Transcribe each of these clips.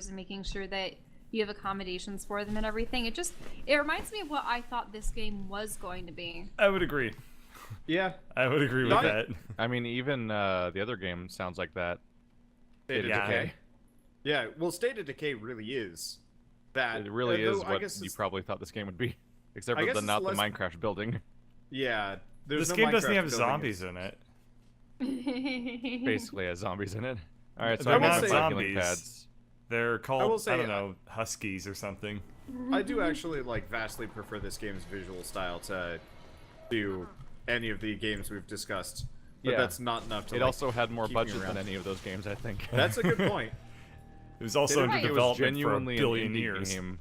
and making sure that you have accommodations for them and everything. It reminds me of what I thought this game was going to be. I would agree. Yeah, I would agree with that. I mean, even the other game sounds like that. State of Decay. Yeah, well, State of Decay really is that. It really is what you probably thought this game would be, except for not the Minecraft building. Yeah, this game doesn't have zombies in it. Basically has zombies in it. All right, so they're I'm not not zombies. Pads. They're called, I don't know, Huskies or something. I do actually vastly prefer this game's visual style to any of the games we've discussed. But that's not enough to. It also had more budget than any of those games, I think. That's a good point. It was also under development for a billion years. Game.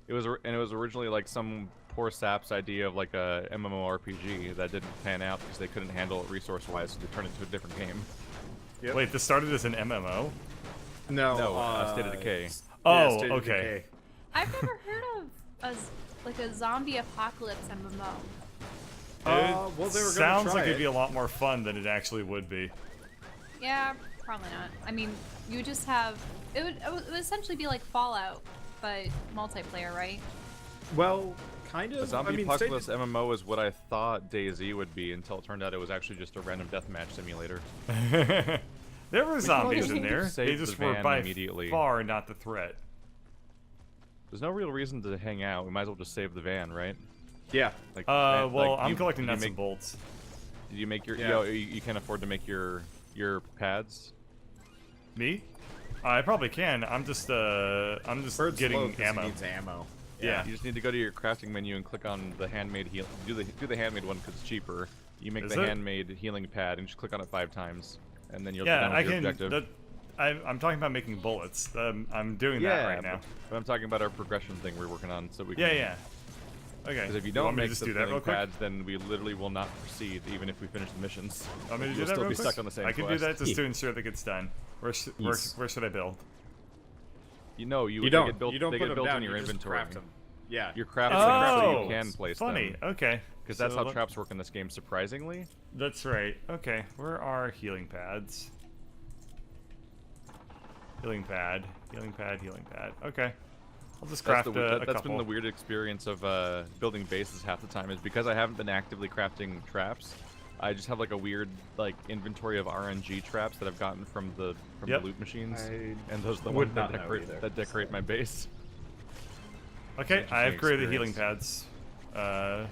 It was originally like some poor sap's idea of like a MMORPG that didn't pan out because they couldn't handle it resource-wise, so they turned it into a different game. Yep. Wait, this started as an MMO? No, State of Decay. Oh, State of Decay. I've never heard of a zombie apocalypse MMO. Well, they were sounds try like it'd it. be a lot more fun than it actually would be. Yeah, probably not. I mean, you just have it would essentially be like Fallout, but multiplayer, right? Well, kind of. A zombie apocalypse MMO is what I thought DayZ would be until it turned out it was actually just a random deathmatch simulator. There were zombies in there. Save They just the were van by immediately. far not the threat. There's no real reason to hang out. We might as well just save the van, right? Yeah. Like, well, I'm collecting nuts and bolts. Did you make your? Yeah. You can't afford to make your pads. Me? I probably can. I'm just Bird's getting slow 'cause he ammo. needs ammo. Yeah. You just need to go to your crafting menu and click on the handmade heal. Do the handmade one because it's cheaper. You make Is the it? handmade healing pad and just click on it 5 times, and then you'll Yeah, get down I with your can. objective. I'm talking about making bullets. I'm doing that right now. But I'm talking about our progression thing we're working on, so we can. Yeah. Okay. Because if you Want don't me to make just the do that real healing quick? pads, then we literally will not proceed, even if we finish the missions. Want me to do We'll that still real be quick? stuck on the same I can do quest. that just to ensure that it gets done. Where should I build? You know, You don't. Get built, You don't they put get them built down. in your You just inventory. craft them. Yeah. Your craft Oh, you can place funny. them. Okay. Because that's So how traps work in this game, surprisingly. That's right. Okay. Where are healing pads? Healing pad. Healing pad. Healing pad. Okay. I'll just craft a That's couple. been the weird experience of building bases half the time, is because I haven't been actively crafting traps. I just have like a weird inventory of RNG traps that I've gotten from the loot machines, and those are the ones that decorate my base. Okay, I have created experience. healing pads.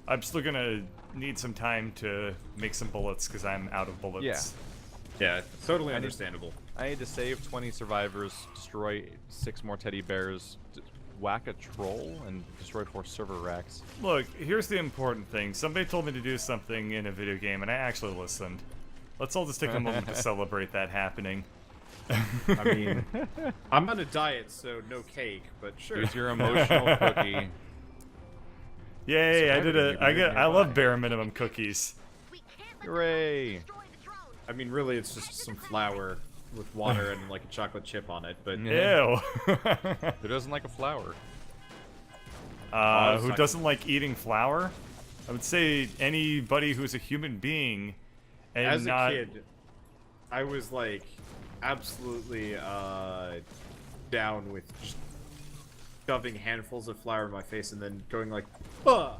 I'm still gonna need some time to make some bullets because I'm out of bullets. Yeah, totally understandable. I need to save 20 survivors, destroy 6 more teddy bears, whack a troll, and destroy 4 server racks. Look, here's the important thing. Somebody told me to do something in a video game, and I actually listened. Let's all just take a moment to celebrate that happening. I mean, I'm on a diet, so no cake, but sure. Here's your emotional cookie. Yay! So I love bare minimum cookies. Hooray! I mean, really, it's just some flour with water and like a chocolate chip on it, but Ew. Who doesn't like a flower? Who doesn't like eating flour? I would say anybody who's a human being and as not. a kid, I was like absolutely down with just shoving handfuls of flour in my face and then going like, "Ugh,"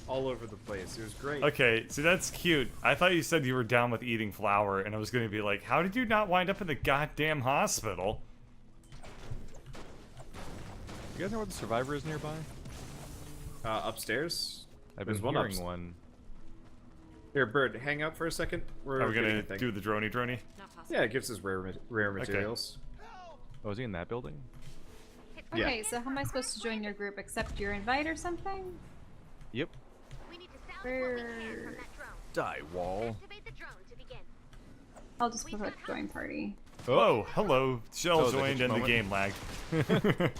all over the place. It was great. Okay, so that's cute. I thought you said you were down with eating flour, and I was going to be like, how did you not wind up in the goddamn hospital? You guys know where the survivor is nearby? Upstairs. I've been There's hearing one. Here, Bird, hang out for a second. Are we getting going a to thing. do the droney? Yeah, it gives us rare materials. Oh, is he in that building? Yeah. Okay, so how am I supposed to join your group? Accept your invite or something? Yep. Where... Die, wall. I'll just put join party. Oh, hello. Shell was a joined hitch and the moment. game lagged.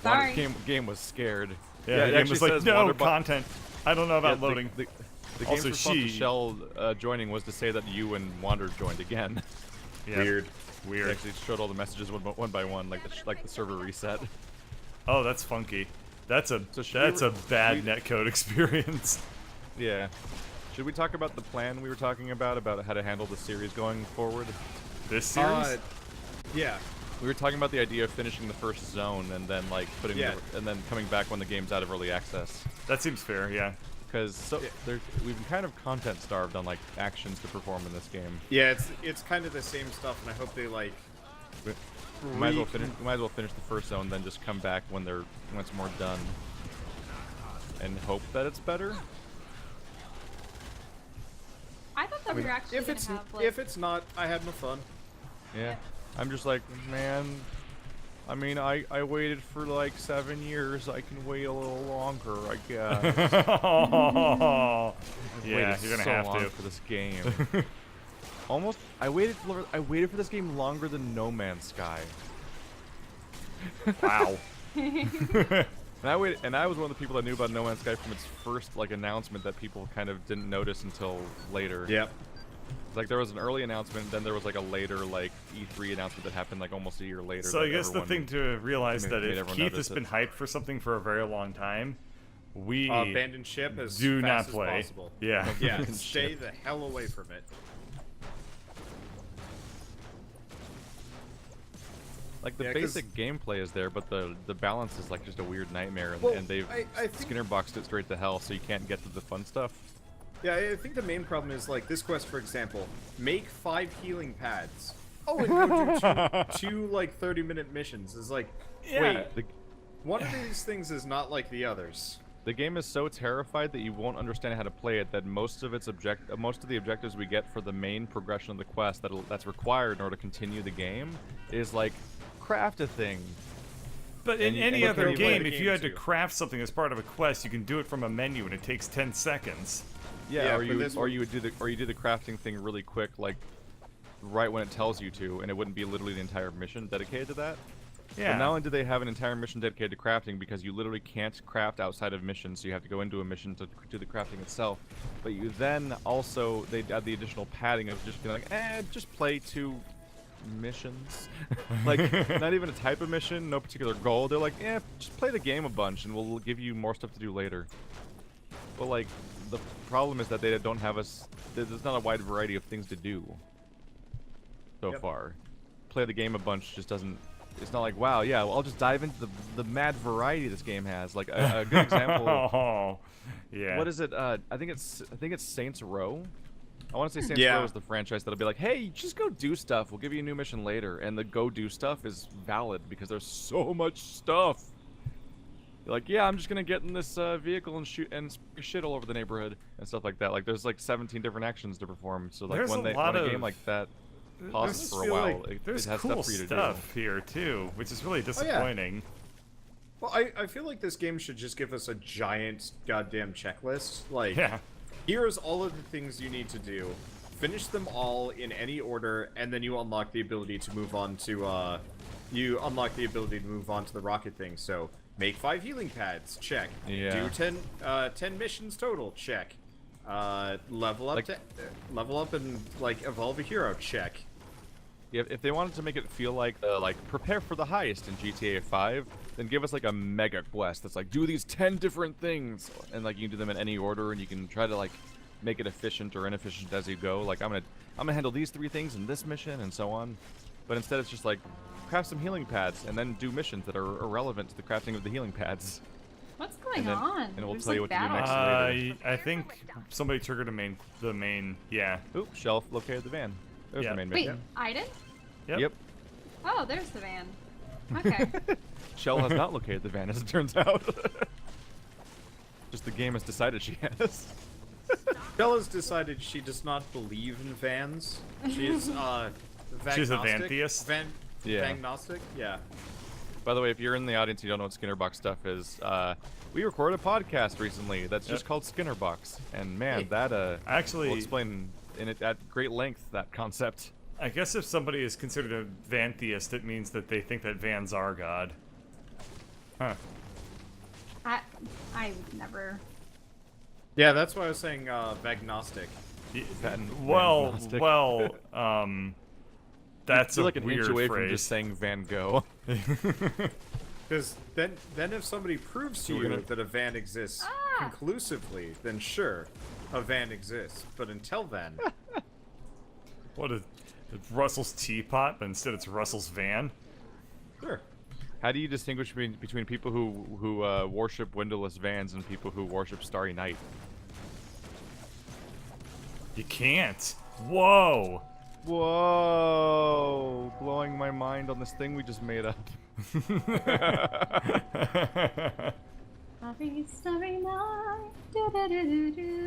Sorry. Game was scared. Yeah, the it game actually was like, says no, water bu- content. I don't know about Yeah, loading. The Also, game's response to she- Shell joining was to say that you and Wander joined again. Yeah. Weird. It actually showed all the messages one by one, like the server reset. Oh, that's funky. That's a should we bad netcode experience. Yeah. Should we talk about the plan we were talking about how to handle the series going forward? This series? Yeah. We were talking about the idea of finishing the first zone and then like putting and then coming back when the game's out of early access. That seems fair, yeah. Because we've been kind of content starved on like actions to perform in this game. Yeah, it's kind of the same stuff, and I hope they like. We might as well finish the first zone, then just come back when it's more done, and hope that it's better. I thought that we were actually if it's gonna have, like... if it's not, I had no fun. Yeah, I'm just like, man. I mean, I waited for like 7 years. I can wait a little longer, I guess. Oh, yeah, you're gonna so have long to for this game. Almost, I waited for this game longer than No Man's Sky. Wow. And I was one of the people that knew about No Man's Sky from its first like announcement that people kind of didn't notice until later. Yep. Like there was an early announcement, then there was like a later like E3 announcement that happened like almost a year later. So I guess the thing to realize that if Keith has it. been hyped for something for a very long time, we abandon ship as do fast not play. as possible. Yeah. Yeah. Stay the hell away from it. Like the basic gameplay is there, but the balance is like just a weird nightmare, and, Well, and they've I think Skinner boxed it straight to hell, so you can't get to the fun stuff. Yeah, I think the main problem is like this quest, for example, make 5 healing pads. Oh, and go do two like 30-minute missions. It's like, Yeah. wait, one of these things is not like the others. The game is so terrified that you won't understand how to play it that most of the objectives we get for the main progression of the quest that's required in order to continue the game is like craft a thing. But in any and other you play game, the if you game had to too. craft something as part of a quest, you can do it from a menu and it takes 10 seconds. Yeah, or but you do the crafting thing really quick, like right when it tells you to, and it wouldn't be literally the entire mission dedicated to that. Yeah. But not only do they have an entire mission dedicated to crafting, because you literally can't craft outside of missions, so you have to go into a mission to do the crafting itself. But you then also, they add the additional padding of just being like, just play 2 missions. Like, not even a type of mission, no particular goal. They're like, just play the game a bunch, and we'll give you more stuff to do later. But like, the problem is that they don't have there's not a wide variety of things to do so far. Play the game a bunch just doesn't. It's not like, wow, yeah, well, I'll just dive into the mad variety this game has. Like a good example. Oh, yeah. What is it? I think it's Saints Row. I want to say Saints Yeah. Row is the franchise that'll be like, hey, just go do stuff. We'll give you a new mission later, and the go do stuff is valid because there's so much stuff. You're like, yeah, I'm just gonna get in this vehicle and shoot and shit all over the neighborhood and stuff like that. Like, there's like 17 different actions to perform. So like There's when a lot a of- game like that pauses There's for a feel while, like it there's has cool stuff for you to stuff here too, which is really yeah. disappointing. Well, I feel like this game should just give us a giant goddamn checklist. Like, Yeah. here's all of the things you need to do. Finish them all in any order, and then you unlock the ability to move on to the rocket thing. So make 5 healing pads, check. Yeah. Do 10 missions total, check. Level up and like evolve a hero, check. Yeah, if they wanted to make it feel like prepare for the heist in GTA 5, then give us like a mega quest that's like do these 10 different things, and like you can do them in any order, and you can try to like make it efficient or inefficient as you go. Like I'm gonna handle these 3 things in this mission and so on. But instead it's just like craft some healing pads and then do missions that are irrelevant to the crafting of the healing pads. What's going And then- on? and we'll There's, tell you like, what to do battles. next. I think somebody triggered the main. Yeah. Oop, shelf located the van. There's Yeah. the main Wait, mission. Iden? Yep. Oh, there's the van. Okay. Shell has not located the van, as it turns out. Just the game has decided she has. Bella's decided she does not believe in vans. She's She's a vagnostic. vantheist? Yeah. Vagnostic? Yeah. By the way, if you're in the audience and you don't know what Skinnerbox stuff is, we recorded a podcast recently that's just called Skinnerbox, and man, that Actually- will explain at great length that concept. I guess if somebody is considered a vantheist, it means that they think that vans are God. Huh. I would never. Yeah, that's why I was saying vagnostic. Well, Agnostic. that's You're a like an weird inch away phrase. from just saying Van Gogh. Because then if somebody proves to So we're you gonna- that a van exists conclusively, then sure, a van exists. But until then, What is Russell's teapot, but instead it's Russell's van? Sure. How do you distinguish between people who worship windowless vans and people who worship Starry Night? You can't. Whoa. Whoa! Blowing my mind on this thing we just made up.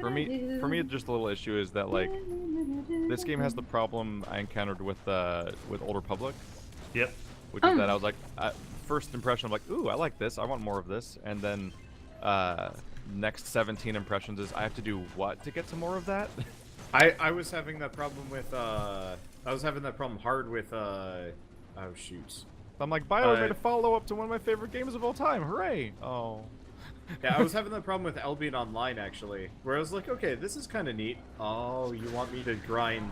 For me, just a little issue is that like this game has the problem I encountered with Old Republic. Yep. Which is that I was like, first impression, I'm like, ooh, I like this. I want more of this. And then next 17 impressions is I have to do what to get some more of that? I was having that problem with hard with oh shoot. I'm like, BioWare made a follow-up to one of my favorite games of all time. Hooray! Oh. Yeah, I was having that problem with Albion Online actually, where I was like, okay, this is kind of neat. Oh, you want me to grind?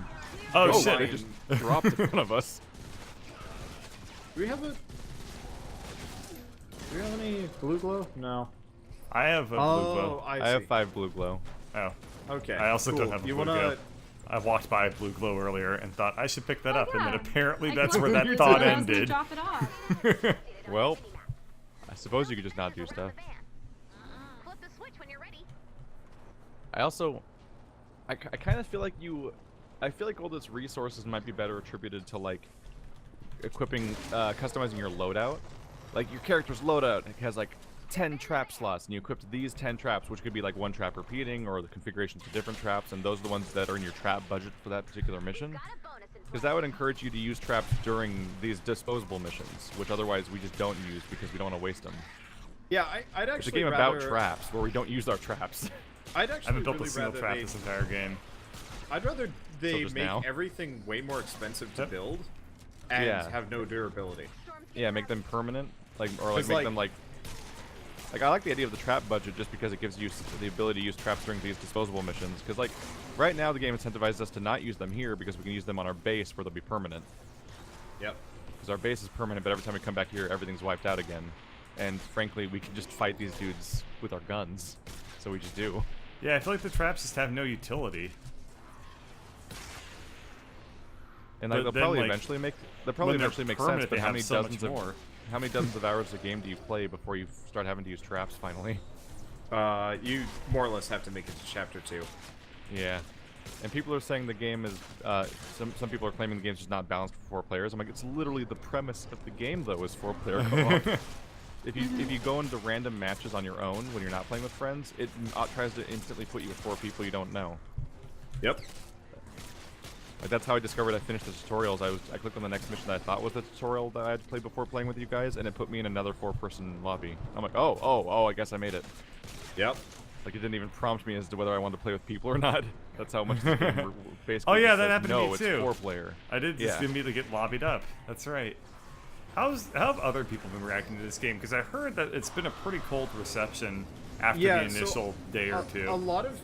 Oh shit! It just dropped in front of us. Do we have any blue glow? No. I have a blue glow. I have 5 blue glow. Oh. Okay. I also cool. don't have a blue glow. I walked by a blue glow earlier and thought I should pick that up, and then apparently that's where that thought ended. Drop it off. Well, I suppose you could just not do stuff. I also, I kind of feel like I feel like all those resources might be better attributed to like equipping, customizing your loadout. Like your character's loadout has like 10 trap slots, and you equipped these 10 traps, which could be like one trap repeating, or the configurations of different traps, and those are the ones that are in your trap budget for that particular mission. Because that would encourage you to use traps during these disposable missions, which otherwise we just don't use because we don't want to waste them. Yeah, I'd actually It's a game about traps, where we don't use our traps. I'd actually I haven't built really a single rather trap this entire game. I'd rather they make now. everything way more expensive to build and have no durability. Yeah, make them permanent, or make them like I like the idea of the trap budget just because it gives you the ability to use traps during these disposable missions. Because like right now the game incentivizes us to not use them here because we can use them on our base where they'll be permanent. Yep. Because our base is permanent, but every time we come back here, everything's wiped out again. And frankly, we can just fight these dudes with our guns, so we just do. Yeah, I feel like the traps just have no utility. And they'll probably eventually make sense. But how many dozens of hours of game do you play before you start having to use traps finally? You more or less have to make it to chapter 2. Yeah. And people are saying the game is some people are claiming the game's just not balanced for 4 players. I'm like, it's literally the premise of the game though, is 4-player co-op. If you go into random matches on your own when you're not playing with friends, it tries to instantly put you with 4 people you don't know. Yep. Like that's how I discovered I finished the tutorials. I clicked on the next mission that I thought was the tutorial that I had played before playing with you guys, and it put me in another 4-person lobby. I'm like, oh, I guess I made it. Yep. Like it didn't even prompt me as to whether I wanted to play with people or not. That's how much the game basically. Oh yeah, that says, happened no, to me too. It's 4-player. I did just immediately get lobbied up. That's right. How have other people been reacting to this game? Because I heard that it's been a pretty cold reception after the initial day or two. A lot of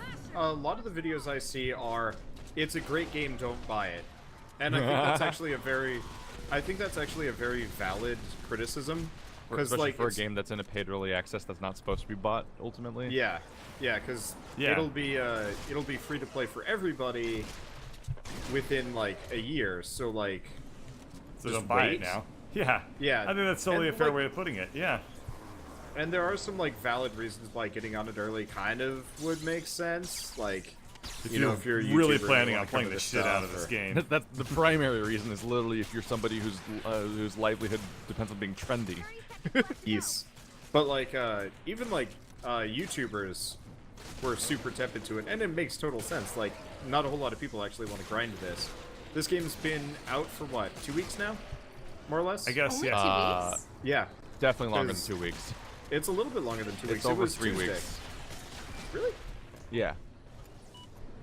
the videos I see are, it's a great game, don't buy it. And I think that's actually a very valid criticism. Especially like for a game that's in a paid early access that's not supposed to be bought ultimately. Yeah, because it'll be free to play for everybody within like a year. So like, so don't buy it now. Yeah. Yeah. I think that's totally a fair way of putting it. Yeah. And there are some like valid reasons why getting on it early kind of would make sense. Like, if you're a YouTuber really and you planning wanna on playing cover the this shit out of stuff, this or- game. That's the primary reason is literally if you're somebody whose livelihood depends on being trendy. Yes. But like even like YouTubers were super tempted to it, and it makes total sense. Like, not a whole lot of people actually want to grind this. This game's been out for what, 2 weeks now? More or less? I guess, Only yeah. 2 weeks? Yeah. Definitely longer than 'Cause 2 weeks. It's a little bit longer than 2 weeks. It's over it was 3 Tuesday. weeks. Really? Yeah.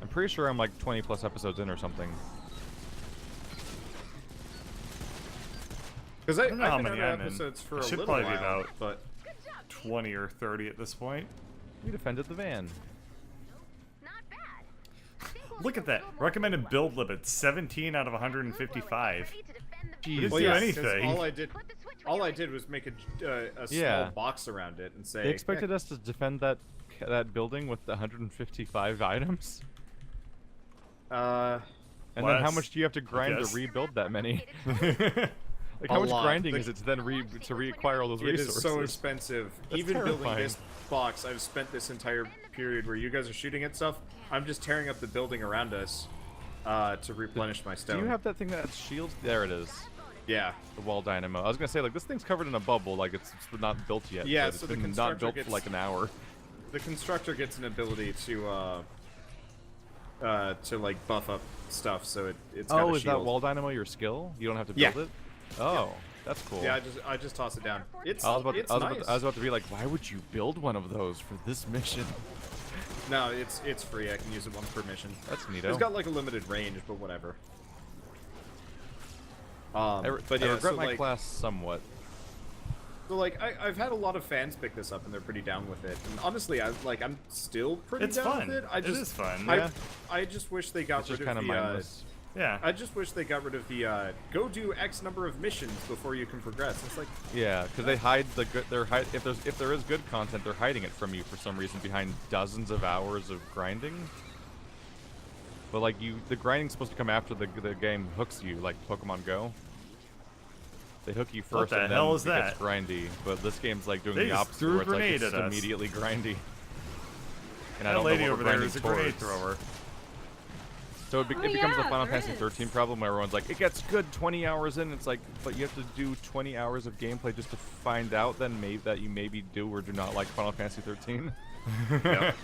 I'm pretty sure I'm like 20 plus episodes in or something. Because I don't know how I've been many out I'm in. episodes for I a should little probably be while, about but 20 or 30 at this point. We defended the van. Look at that. Recommended build limit, 17 out of 155. Jeez. well, do yeah, 'cause anything. all I did was make a small Yeah. box around it and say. They expected us to defend that building with 155 items? Uh, And Well, then how that's- much do you have to grind guess. to rebuild that many? Like, A how much lot. grinding is it to then to reacquire all those It resources? is so expensive. That's Even building terrifying. this box, I've spent this entire period where you guys are shooting at stuff. I'm just tearing up the building around us to replenish my Do stone. you have that thing that has shields? There it is. Yeah. The wall dynamo. I was gonna say, like, this thing's covered in a bubble, like it's not built yet. Yeah, but so it's the been not constructor built gets- for like an hour. The constructor gets an ability to like buff up stuff, so it's got a Oh, is that shield. wall dynamo your skill? You don't have to Yeah. build it? Oh, that's cool. Yeah, I just toss it down. It's I was nice. about to be like, why would you build one of those for this mission? No, it's free. I can use it once per mission. That's neato. It's got like a limited range, but whatever. I But yeah, regret so my like, class somewhat. so like I've had a lot of fans pick this up and they're pretty down with it. And honestly, I'm still pretty It's down fun. with it. It is fun. I, Yeah. I just wish they got It's just rid kind of of the. mindless. Yeah. I just wish they got rid of the go do X number of missions before you can progress. It's like Yeah, because they hide the good. If there is good content, they're hiding it from you for some reason behind dozens of hours of grinding. But like the grinding's supposed to come after the game hooks you, like Pokemon Go. They hook you first, the and hell then is it gets that? grindy. But this game's like doing They the just opposite, threw a where it's like grenade it's just at us. immediately grindy. And I That don't lady know what over we're there grinding is a grenade towards. thrower. So it Oh, becomes a yeah, Final there Fantasy is. 13 problem where everyone's like, it gets good 20 hours in. It's like, but you have to do 20 hours of gameplay just to find out then that you maybe do or do not like Final Fantasy 13. Yep.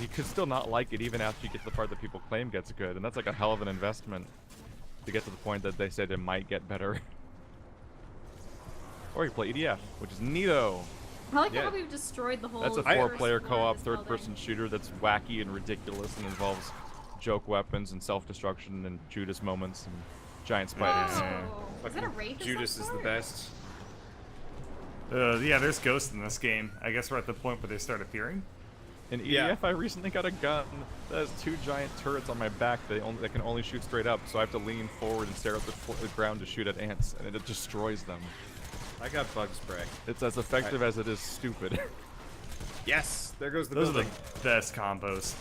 You could still not like it even after you get to the part that people claim gets good, and that's like a hell of an investment to get to the point that they said it might get better. Or you play EDF, which is neato. I like Yeah. how we've destroyed the whole. That's a first 4-player floor of co-op this building. third-person shooter that's wacky and ridiculous and involves joke weapons and self-destruction and Judas moments and giant spiders. Oh, is that a wraith? of Judas some is the sort? best. Yeah, there's ghosts in this game. I guess we're at the point where they start appearing. In EDF, Yeah. I recently got a gun that has 2 giant turrets on my back that can only shoot straight up, so I have to lean forward and stare at the ground to shoot at ants, and it destroys them. I got bug spray. It's as effective as it is stupid. Yes, there goes the Those are building. the best combos.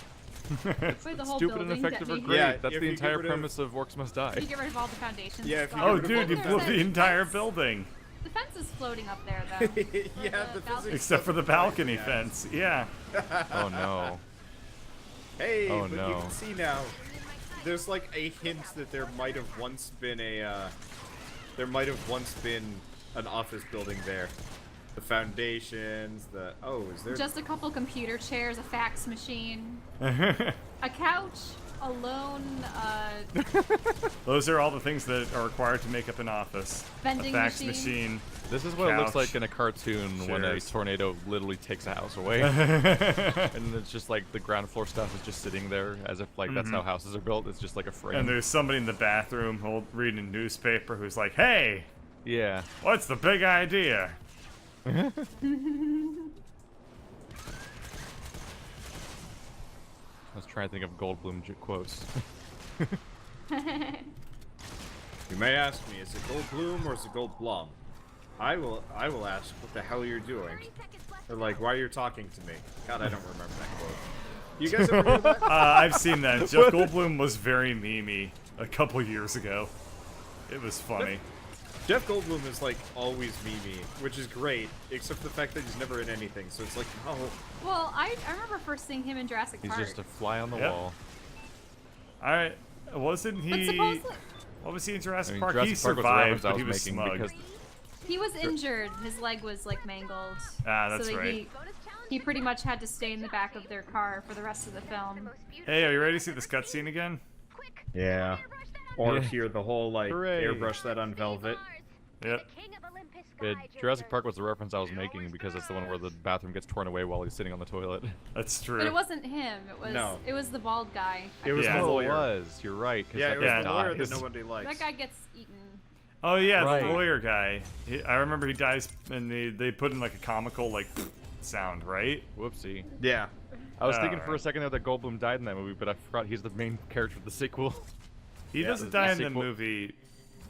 Wait, the whole Stupid and building effective are detonated. great. Yeah, That's if the you get entire rid of- premise of Orcs Must Die. You get rid of all the foundations. Yeah, it's if you gone. Oh, get rid of dude, you all blew the the entire building. The fence is floating up there, though. Yeah, the balcony. physics- Except for the balcony fence. Yeah. Oh no. Hey, Oh, but you no. can see now. There's like a hint that there might have once been an office building there. The foundations, is there? Just a couple computer chairs, a fax machine, Those a couch, a lone are all the things that are required to make up an office. Vending a fax machine. This is what it looks Couch. like in a cartoon when a Chairs. tornado literally takes a house away. And it's just like the ground floor stuff is just sitting there as if like that's how houses are built. It's just like a frame. And there's somebody in the bathroom reading a newspaper who's like, "Hey, Yeah. what's the big idea?" I was trying to think of Goldblum quotes. You may ask me, is it Goldblum or is it Goldblum? I will ask what the hell you're doing. Or like, why you're talking to me. God, I don't remember that quote. You guys ever heard that? I've seen that. Jeff Goldblum was very memey a couple years ago. It was funny. Jeff Goldblum is like always memey, which is great, except for the fact that he's never in anything. So it's like, no. Well, I remember first seeing him in Jurassic He's Park. just a fly on the Yep. wall. Alright, wasn't But he... supposedly, What was he in I Jurassic mean, Park? Jurassic He Park was the survived, reference I but was he was making smug. because he was injured. His leg was like mangled. Ah, that's so that right. He pretty much had to stay in the back of their car for the rest of the film. Hey, are you ready to see this cutscene again? Yeah. Or Yeah. hear the whole like Hooray. airbrush that on Velvet. Yep. Jurassic Park was the reference I was making because it's the one where the bathroom gets torn away while he's sitting on the toilet. That's true. But it wasn't him. No. It was the bald guy. It was Yeah. the Oh, lawyer. it was. You're right. 'cause Yeah, that it was guy the lawyer dies. that nobody likes. That guy gets eaten. Oh yeah, Right. the lawyer guy. I remember he dies, and they put in like a comical like sound, right? Whoopsie. Yeah. I was thinking for a Alright. second there that Goldblum died in that movie, but I forgot he's the main character of the sequel. He Yeah, doesn't the die in the sequel- movie.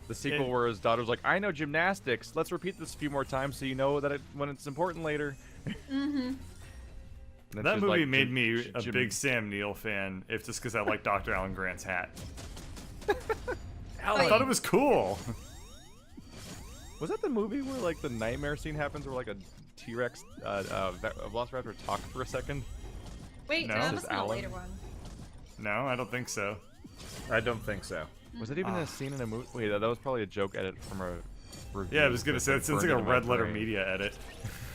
The sequel It- where his daughter was like, I know gymnastics. Let's repeat this a few more times so you know that when it's important later. Mm-hmm. That movie made me a big Sam Neill fan, if just because I like Dr. Alan Grant's hat. I thought it was cool. Was that the movie where like the nightmare scene happens where like a T-Rex Velociraptor talked for a second? Wait, No. that This must is be a Alan? later one. No, I don't think so. I don't think so. Was it even a scene in a movie? Wait, that was probably a joke edit from a review. Yeah, I was gonna say it sounds like a burned into my red letter brain. media edit.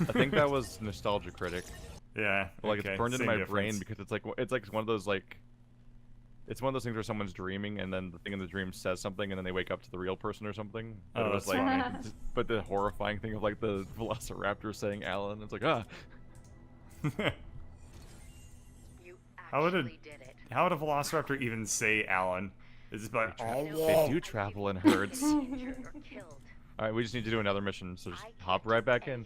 I think that was Nostalgia Critic. Yeah. But, like okay, it's burned into same my brain difference. because it's like one of those like. It's one of those things where someone's dreaming and then the thing in the dream says something and then they wake up to the real person or something. But Oh, it was that's like, funny. but the horrifying thing of like the Velociraptor saying Alan, it's like ah. You How would a actually did it. how would a Velociraptor even say Alan? Is it like They do travel in herds. Injured or killed. All right, we just need to do another mission, so just hop right back in.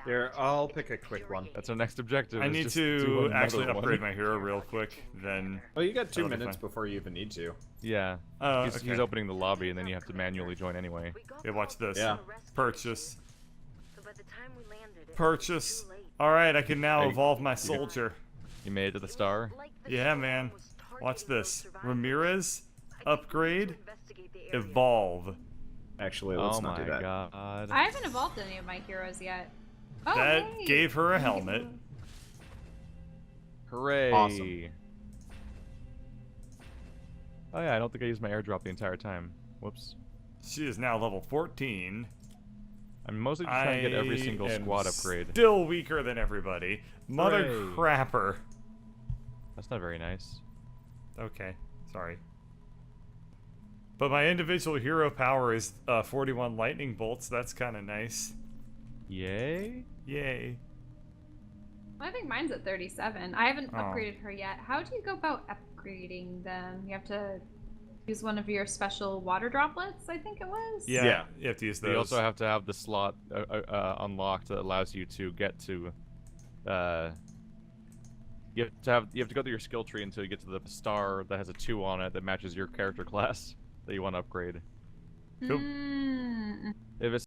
Here, I'll pick a quick one. That's our next objective. I is need just do to another actually one. upgrade my hero real quick. Then Oh, you got 2 That'll be minutes fine. before you even need to. Yeah. Oh, he's okay. opening the lobby, and then you have to manually join anyway. Yeah, watch this. Yeah. Purchase. So by the time we landed, it was Purchase. too late. All right, I can now Hey, evolve my soldier. You made it to the star. Like the Yeah, show man. was Watch targeting those this. survivors. Ramirez, I think we need upgrade, to investigate the area. evolve. Actually, let's Oh not my do that. god. I haven't evolved any of my heroes yet. Oh, That hey. gave her a helmet. Hooray! Awesome. Oh yeah, I don't think I used my airdrop the entire time. Whoops. She is now level 14. I'm mostly just trying to get every single am squad upgrade. Still weaker than everybody. Mother Hooray. crapper. That's not very nice. Okay, sorry. But my individual hero power is 41 lightning bolts. That's kind of nice. Yay! Yay. I think mine's at 37. I haven't Oh. upgraded her yet. How do you go about upgrading them? You have to use one of your special water droplets, I think it was? Yeah, Yeah. you have to use You those. also have to have the slot unlocked that allows you to get to. You have to go through your skill tree until you get to the star that has a 2 on it that matches your character class that you want to upgrade. Cool. Hmm. If it's